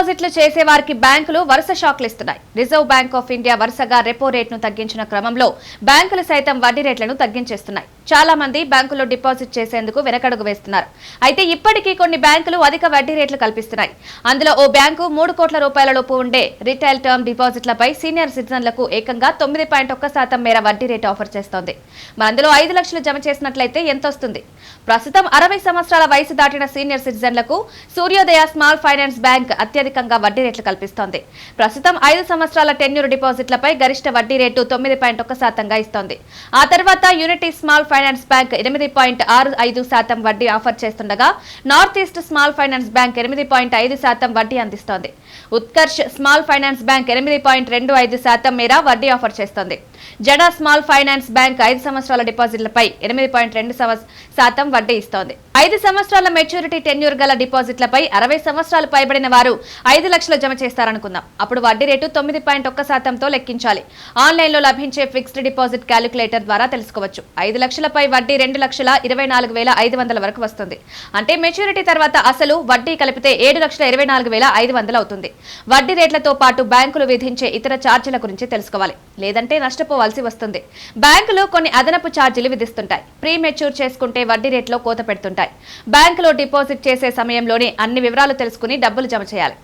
డిపాజిట్లు చేసే వారికి బ్యాంకులు వరుస షాక్లు ఇస్తున్నాయి. రిజర్వ్ బ్యాంక్ ఆఫ్ ఇండియా వరుసగా రెపో రేట్ను తగ్గించిన క్రమంలో బ్యాంకులు సైతం వడ్డీ రేట్లను తగ్గించేస్తున్నాయి. చాలా మంది బ్యాంకుల్లో డిపాజిట్ చేసేందుకు వెనకడుగు వేస్తున్నారు. అయితే ఇప్పటికీ కొన్ని బ్యాంకులు అధిక వడ్డీ రేట్లు కల్పిస్తున్నాయి. అందులో ఓ బ్యాంకు 3 కోట్ల రూపాయల లోపు ఉండే రిటైల్ టర్మ్ డిపాజిట్లపై సీనియర్ సిటిజన్లకు ఏకంగా 9.1% మేర వడ్డీ రేటు ఆఫర్ చేస్తోంది. అందులో 5 లక్షలు జమ చేసినట్లయితే ఎంత వస్తుంది? ప్రస్తుతం 60 సంవత్సరాల వయసు దాటిన సీనియర్ సిటిజన్లకు సూర్యోదయ స్మాల్ ఫైనాన్స్ బ్యాంక్ అత్యధికంగా వడ్డీ రేట్లు కల్పిస్తోంది. ప్రస్తుతం 5 సంవత్సరాల టెన్యూర్ డిపాజిట్లపై గరిష్ట వడ్డీ రేటు 9.1% ఇస్తోంది. ఆ తర్వాత యూనిటీ స్మాల్ ఫైనాన్స్ బ్యాంక్ 8.65% వడ్డీ ఆఫర్ చేస్తుండగా north east small finance bank 8.5% వడ్డీ అందిస్తోంది. ఉత్కర్ష్ స్మాల్ ఫైనాన్స్ బ్యాంక్ 8.25% మేర వడ్డీ ఆఫర్ చేస్తోంది. జడా స్మాల్ ఫైనాన్స్ బ్యాంక్ 5 సంవత్సరాల డిపాజిట్లపై 8.2% వడ్డీ ఇస్తోంది. 5 సంవత్సరాల మెచ్యూరిటీ టెన్యూర్ గల డిపాజిట్లపై 60 సంవత్సరాలు పైబడిన వారు 5 లక్షలు జమ చేస్తారనుకుందాం. అప్పుడు వడ్డీ రేటు 9.1%తో లెక్కించాలి. ఆన్లైన్లో లభించే ఫిక్స్డ్ డిపాజిట్ క్యాలిక్యులేటర్ ద్వారా తెలుసుకోవచ్చు. 5 లక్షలపై వడ్డీ 2,24,500 వరకు వస్తుంది. అంటే మెచ్యూరిటీ తర్వాత అసలు వడ్డీ కలిపితే 7,24,500 అవుతుంది. వడ్డీ రేట్లతో పాటు బ్యాంకులు విధించే ఇతర ఛార్జీల గురించి తెలుసుకోవాలి. లేదంటే నష్టపోవాల్సి వస్తుంది. బ్యాంకులు కొన్ని అదనపు ఛార్జీలు విధిస్తుంటాయి. ప్రీ మెచ్యూర్ చేసుకుంటే వడ్డీ రేట్లో కోత పెడుతుంటాయి. బ్యాంకులో డిపాజిట్ చేసే సమయంలోనే అన్ని వివరాలు తెలుసుకుని డబ్బులు జమ చేయాలి.